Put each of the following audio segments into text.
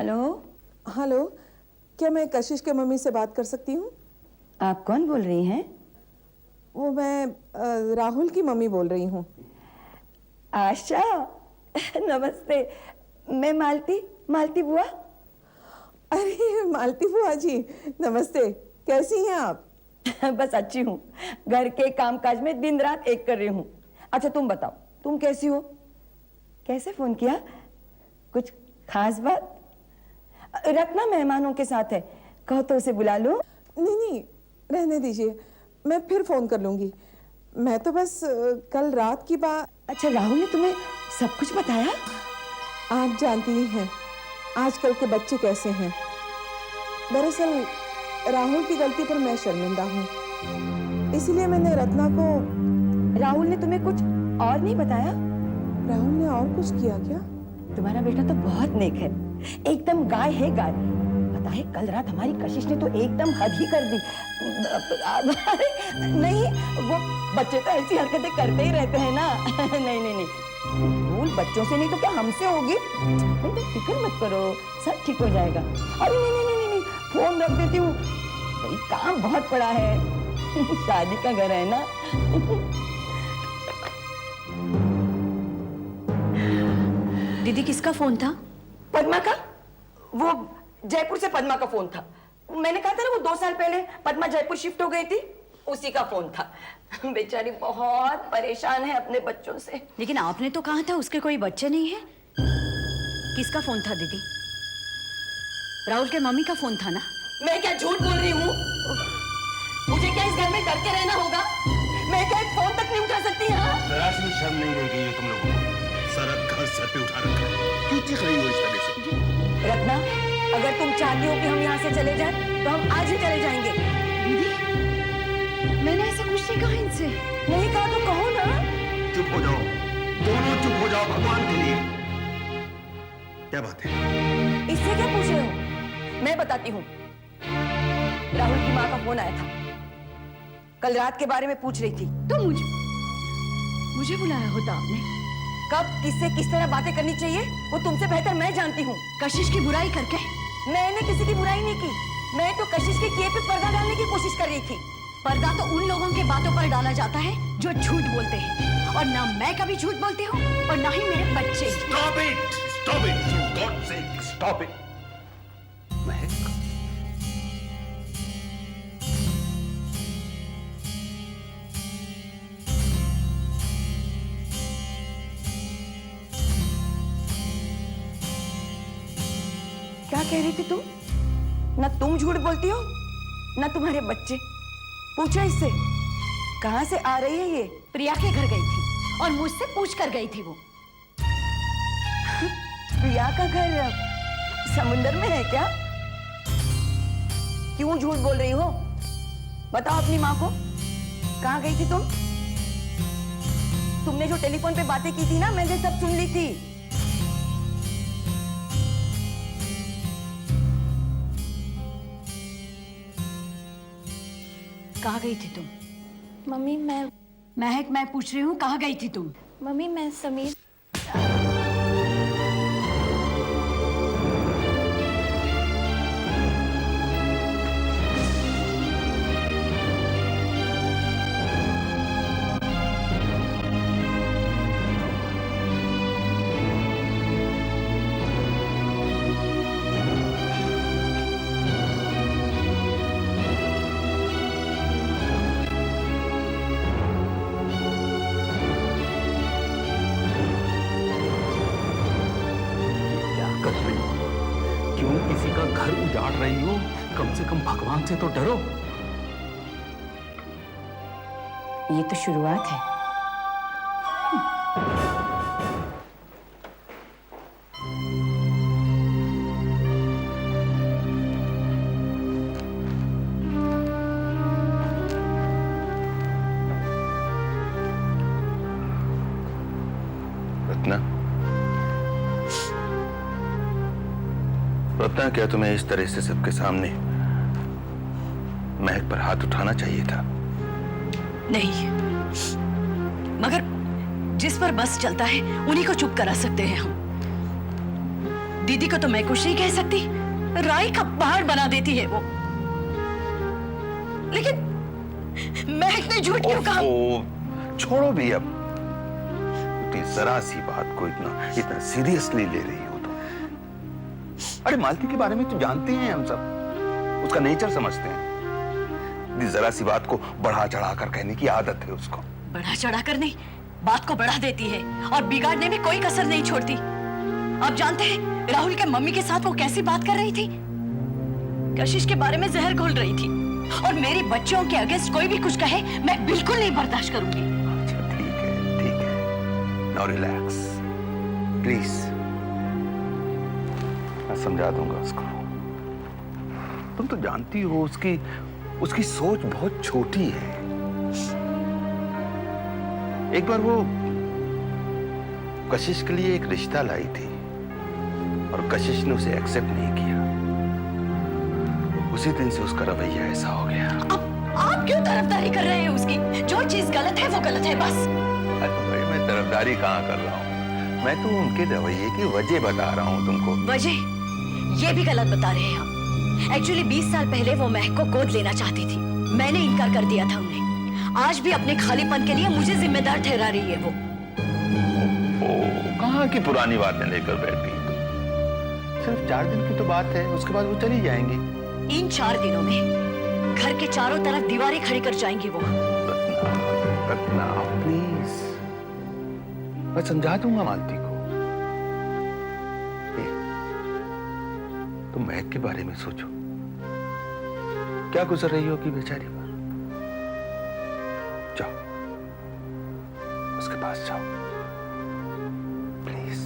Hello. Hello, क्या मैं कशिश के मम्मी से बात कर सकती हूँ? आप कौन बोल रही हैं? वो मैं राहुल की मम्मी बोल रही हूँ। आशा। नमस्ते, मैं मालती बुआ। अरे मालती बुआ जी, नमस्ते। कैसी हैं आप? बस अच्छी हूँ, घर के कामकाज में दिन रात एक कर रही हूँ। अच्छा तुम बताओ, तुम कैसी हो? कैसे फोन किया? कुछ खास बात? रत्ना मेहमानों के साथ है, कहो तो उसे बुला लो। नहीं नहीं, रहने दीजिए, मैं फिर फोन कर लूंगी। मैं तो बस कल रात की बात। अच्छा, राहुल ने तुम्हें सब कुछ बताया? आप जानती ही हैं आजकल के बच्चे कैसे हैं। दरअसल राहुल की गलती पर मैं शर्मिंदा हूँ, इसलिए मैंने रत्ना को। राहुल ने तुम्हें कुछ और नहीं बताया? राहुल ने और कुछ किया क्या? तुम्हारा बेटा तो बहुत नेक है, एकदम गाय है गाय। पता है कल रात हमारी कशिश ने तो एकदम हद ही कर दी। नहीं, वो बच्चे तो ऐसी हरकतें करते ही रहते हैं ना। नहीं नहीं नहीं, भूल बच्चों से नहीं तो क्या हमसे होगी। नहीं तो फिक्र मत करो, सब ठीक हो जाएगा। अरे नहीं नहीं नहीं नहीं, फोन रख देती हूँ, काम बहुत पड़ा है। शादी का घर है ना। दीदी किसका फोन था? पद्मा का। वो जयपुर से पद्मा का फोन था। मैंने कहा था ना वो 2 साल पहले पद्मा जयपुर शिफ्ट हो गई थी, उसी का फोन था। बेचारी बहुत परेशान है अपने बच्चों से। लेकिन आपने तो कहा था उसके कोई बच्चे नहीं है। किसका फोन था दीदी? राहुल के मम्मी का फोन था ना? मैं क्या झूठ बोल रही हूँ? मुझे क्या इस घर में डर के रहना होगा? मैं क्या एक फोन तक नहीं उठा सकती? हाँ, जरा सी भी शर्म नहीं रह गई है तुम लोगों को। सारा घर सर पे उठा रखा है, क्यों चीख रही हो इस तरह से? रत्ना, अगर तुम चाहती हो कि हम यहाँ से चले जाएं, तो हम आज ही चले जाएंगे। दीदी मैंने ऐसा कुछ नहीं कहा इनसे। नहीं कहा तो कहो ना। चुप हो जाओ, दोनों चुप हो जाओ भगवान के लिए। क्या बात है? इससे क्या पूछ रहे हो? मैं बताती हूँ। राहुल की माँ का फोन आया था, कल रात के बारे में पूछ रही थी। तो मुझे बुलाया होता आपने। कब किससे किस तरह बातें करनी चाहिए वो तुमसे बेहतर मैं जानती हूँ। कशिश की बुराई करके? मैंने किसी की बुराई नहीं की, मैं तो कशिश के किए पे पर्दा डालने की कोशिश कर रही थी। पर्दा तो उन लोगों के बातों पर डाला जाता है जो झूठ बोलते हैं, और ना मैं कभी झूठ बोलती हूँ और ना ही मेरे बच्चे। Stop it! Stop it! For God's sake, stop it! महक, क्या कह रही थी तुम? ना तुम झूठ बोलती हो ना तुम्हारे बच्चे। पूछो इससे, कहाँ से आ रही है ये? प्रिया के घर गई थी और मुझसे पूछ कर गई थी वो। प्रिया का घर समुंदर में है क्या? क्यों झूठ बोल रही हो? बताओ अपनी माँ को, कहाँ गई थी तुम? तुमने जो टेलीफोन पे बातें की थी ना, मैंने सब सुन ली थी। कहाँ गई थी तुम? मम्मी महक, मैं पूछ रही हूँ कहाँ गई थी तुम? मम्मी मैं समीर। क्यों किसी का घर उजाड़ रही हो? कम से कम भगवान से तो डरो। ये तो शुरुआत है। रत्ना, रत्ना, क्या तुम्हें इस तरह से सबके सामने महक पर हाथ उठाना चाहिए था? नहीं, मगर जिस पर बस चलता है उन्हीं को चुप करा सकते हैं हम। दीदी को तो मैं कुछ नहीं कह सकती, राई का पहाड़ बना देती है वो। लेकिन महक ने झूठ क्यों कहा? छोड़ो भी अब, इतनी जरा सी बात को इतना सीरियसली ले रही हो तो। अरे मालती के बारे में तो जानते हैं हम सब, उसका नेचर समझते हैं। जरा सी बात को बढ़ा चढ़ा कर कहने की आदत है उसको। बढ़ा चढ़ा कर नहीं, बात को बढ़ा देती है और बिगाड़ने में कोई कसर नहीं छोड़ती। आप जानते हैं राहुल के मम्मी के साथ वो कैसी बात कर रही थी? कशिश के बारे में जहर घोल रही थी। और मेरी बच्चों के अगेंस्ट कोई भी कुछ कहे मैं बिल्कुल नहीं बर्दाश्त करूंगी। अच्छा ठीक है, नाउ रिलैक्स प्लीज, मैं समझा दूंगा उसको। तुम तो जानती हो उसकी सोच बहुत छोटी है। एक बार वो कशिश के लिए एक रिश्ता लाई थी और कशिश ने उसे एक्सेप्ट नहीं किया। उसी दिन से उसका रवैया ऐसा हो गया। आप क्यों तरफदारी कर रहे हैं उसकी? जो चीज गलत है वो गलत है बस। अरे भाई मैं तरफदारी कहाँ कर रहा हूँ, मैं तो उनके रवैये की वजह बता रहा हूँ तुमको। वजह? ये भी गलत बता रहे हैं आप। एक्चुअली 20 साल पहले वो महक को गोद लेना चाहती थी, मैंने इनकार कर दिया था उन्हें। आज भी अपने खालीपन के लिए मुझे जिम्मेदार ठहरा रही है वो। कहाँ की पुरानी बातें लेकर बैठ गई तुम? सिर्फ 4 दिन की तो बात है, उसके बाद वो चली जाएंगी। इन 4 दिनों में घर के चारों तरफ दीवारें खड़ी कर जाएंगी वो। रत्ना प्लीज, मैं समझा दूंगा मालती को। तुम महक के बारे में सोचो, क्या गुजर रही होगी बेचारी पर। जाओ उसके पास जाओ प्लीज।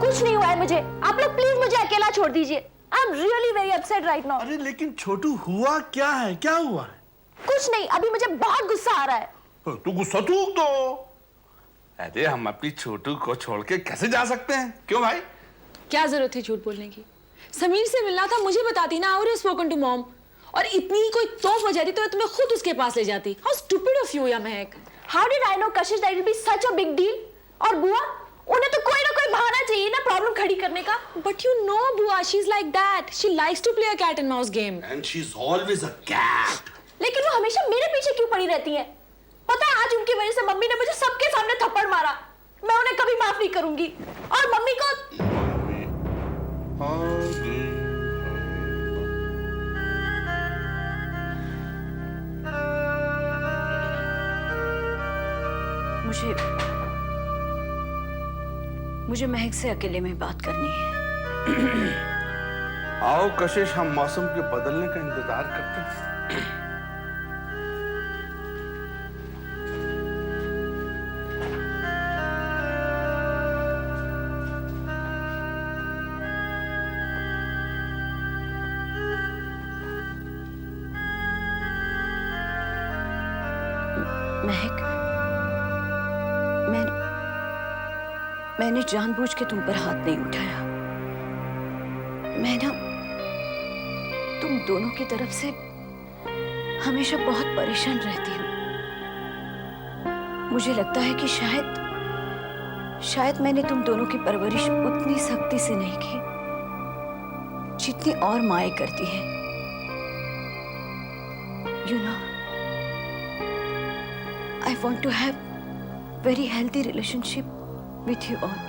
कुछ नहीं हुआ है मुझे, आप लोग प्लीज मुझे अकेला छोड़ दीजिए। I am really very upset right now. अरे लेकिन छोटू हुआ क्या है, क्या हुआ है? कुछ नहीं, अभी मुझे बहुत गुस्सा आ रहा है। तू गुस्सा थूक दो। अरे हम अपनी छोटू को छोड़ के कैसे जा सकते हैं? क्यों भाई? क्या जरूरत थी झूठ बोलने की? समीर से मिलना था, मुझे बताती ना। और स्पोकन टू मॉम, और इतनी ही कोई तोफ बजाती तो मैं तुम्हें खुद उसके पास ले जाती। हाउ स्टूपिड ऑफ यू या महक। How did I know Kashish that will be such a big deal? और बुआ, उन्हें तो कोई ना कोई बहाना चाहिए ना प्रॉब्लम खड़ी करने का। बट यू नो बुआ, she is like that. She likes to play a cat and mouse game. And she is always a cat. लेकिन वो हमेशा मेरे पीछे क्यों पड़ी रहती है? पता है आज उनकी वजह से मम्मी ने मुझे सबके सामने थप्पड़ मारा। मैं उन्हें कभी माफ नहीं करूंगी। और मम्मी को मुझे महक से अकेले में बात करनी है। आओ कशिश, हम मौसम के बदलने का इंतजार करते हैं। महक, मैंने जानबूझ के तुम पर हाथ नहीं उठाया। मैं ना तुम दोनों की तरफ से हमेशा बहुत परेशान रहती हूँ। मुझे लगता है कि शायद मैंने तुम दोनों की परवरिश उतनी सख्ती से नहीं की जितनी और माएँ करती हैं। You know, I want to have very healthy relationship with you all.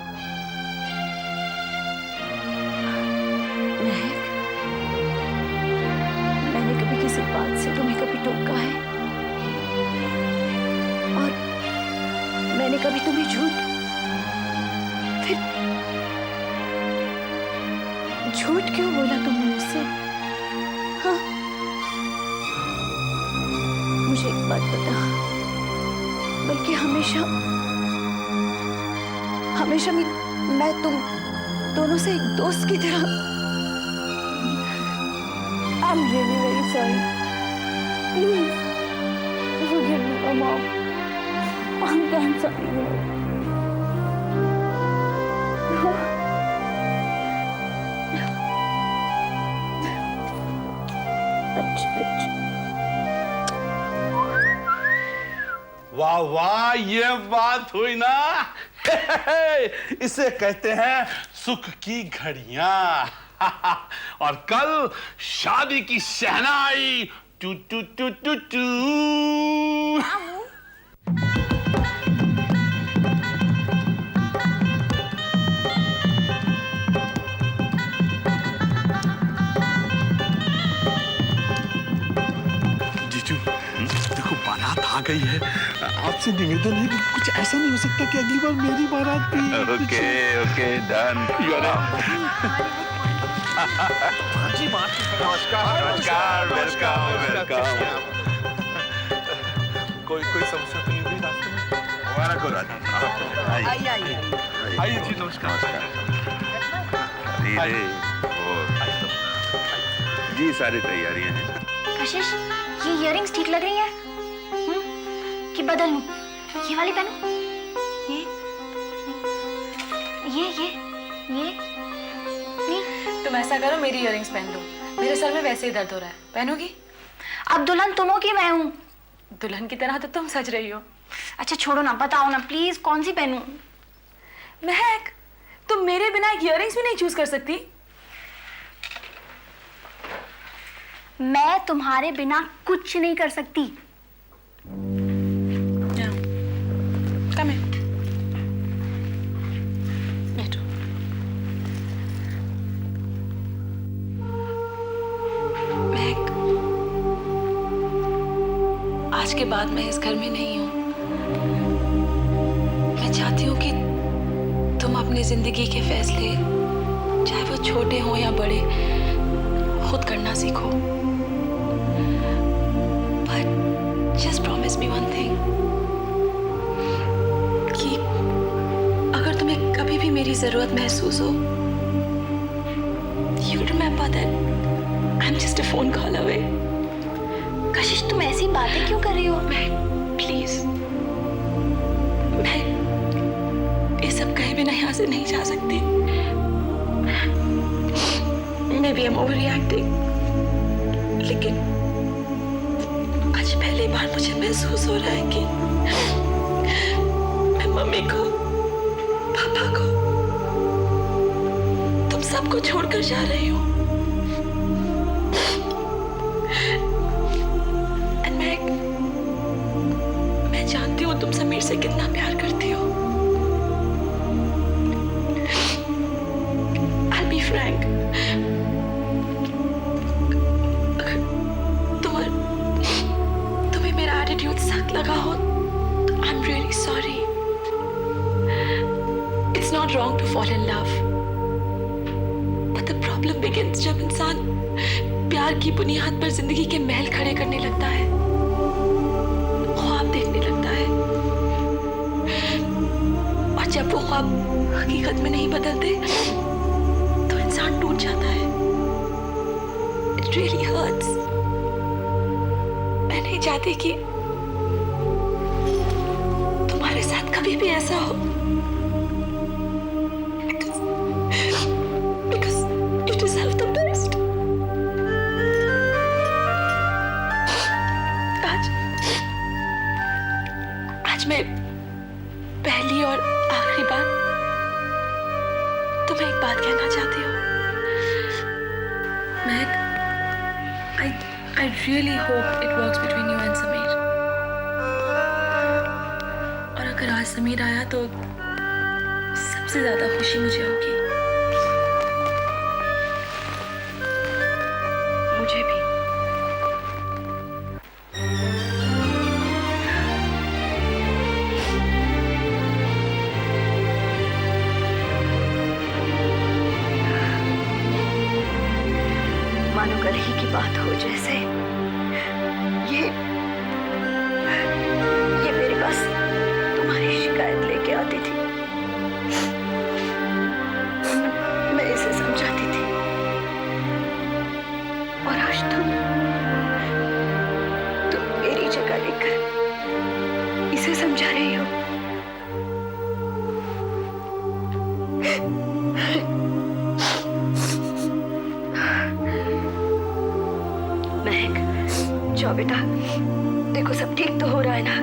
महक, मैंने कभी किसी बात से तुम्हें कभी टोका है? और मैंने कभी तुम्हें झूठ क्यों बोला तुमने मुझसे? हाँ, मुझे एक बात बता, बल्कि हमेशा मैं तुम दोनों से एक दोस्त की तरह। I'm really very sorry. Please forgive me, Mom. I'm sorry. वाह वाह, ये बात हुई ना। इसे कहते हैं सुख की घड़ियां। और कल शादी की शहनाई टू टू टू टू टू। जीजू देखो बारात आ गई है। आपसे निवेदन है कि कुछ ऐसा नहीं हो सकता कि अगली बार मेरी बारात भी। Okay okay done. नमस्कार नमस्कार वेलकम वेलकम। कोई समस्या तो नहीं हुई रास्ते में? हमारा को राजा आइए आइए जी नमस्कार। धीरे जी सारी तैयारियां हैं। कशिश, ये इयररिंग्स ठीक लग रही हैं? कि बदल लूं? ये वाली पहनूं? ये नहीं। तुम ऐसा करो, मेरी इयररिंग्स पहन लो। मेरे सर में वैसे ही दर्द हो रहा है। पहनोगी? अब दुल्हन तुम हो कि मैं हूँ? दुल्हन की तरह तो तुम सज रही हो। अच्छा छोड़ो ना, बताओ ना प्लीज, कौन सी पहनूं? महक, तुम मेरे बिना एक इयररिंग्स भी नहीं चूज कर सकती? मैं तुम्हारे बिना कुछ नहीं कर सकती। Come in. बैठो। महक, आज के बाद मैं इस घर में नहीं हूं। मैं चाहती हूँ कि तुम अपनी जिंदगी के फैसले, चाहे वो छोटे हों या बड़े, खुद करना सीखो। But just promise me one thing, कि अगर तुम्हें कभी भी मेरी जरूरत महसूस हो, you remember that I'm just a phone call away. कशिश, तुम ऐसी बातें क्यों कर रही हो? प्लीज, मैं ये सब कहे बिना यहाँ से नहीं जा सकती। Maybe I'm overreacting, लेकिन आज पहली बार मुझे महसूस हो रहा है कि मैं मम्मी को, पापा को, तुम सबको छोड़कर जा रही हूँ। And मैं जानती हूँ तुम समीर से कितना प्यार करती हो। I'll be frank, तुम्हें मेरा एटीट्यूड सख्त लगा हो तो I'm really sorry. It's not wrong to fall in love, but the problem begins जब इंसान प्यार की बुनियाद पर जिंदगी के महल खड़े करने लगता है, ख्वाब देखने लगता है, और जब वो ख्वाब हकीकत में नहीं बदलते तो इंसान टूट जाता है। It really hurts. मैं नहीं चाहती कि तुम्हारे साथ कभी भी ऐसा हो, because you deserve the best. आज मैं पहली और आखिरी बार तुम्हें एक बात कहना चाहती हूँ। महक, I really hope it works between you and Sameer. और अगर आज समीर आया तो सबसे ज्यादा खुशी मुझे होगी। मुझे भी। मानो कल ही की बात हो जैसे ये मेरे पास तुम्हारी शिकायत लेके आती थी, मैं इसे समझाती थी, और आज तुम मेरी जगह लेकर इसे समझा रही हो। महक, जाओ बेटा, देखो सब ठीक तो हो रहा है ना?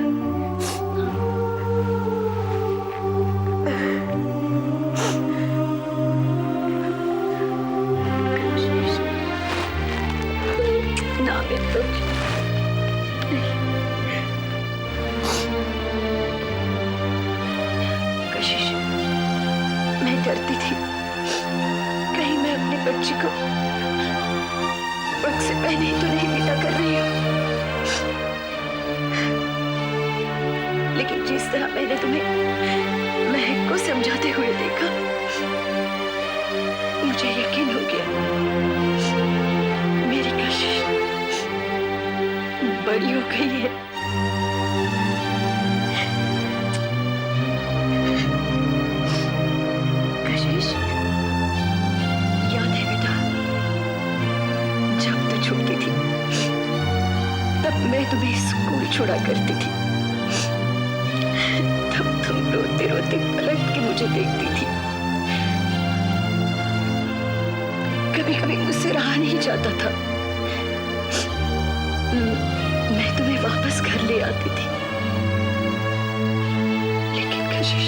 बच्ची को वक्त से पहले ही तो नहीं विदा कर रही हूँ, लेकिन जिस तरह मैंने तुम्हें महक को समझाते हुए देखा, मुझे यकीन हो गया मेरी कशिश बड़ी हो गई है। कशिश, याद है बेटा, जब तू छोटी थी तब मैं तुम्हें स्कूल छोड़ा करती थी, तब तुम रोते रोते पलट के मुझे देखती थी। कभी कभी मुझसे रहा नहीं जाता था, मैं तुम्हें वापस घर ले आती थी, लेकिन कशिश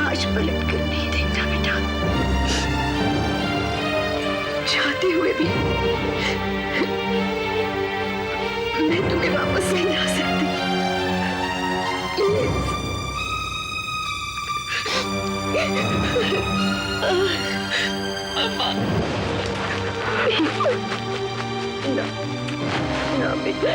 आज पलट कर नहीं देखना बेटा। चाहते हुए भी मैं तुम्हें वापस नहीं ला सकती। ना बेटा।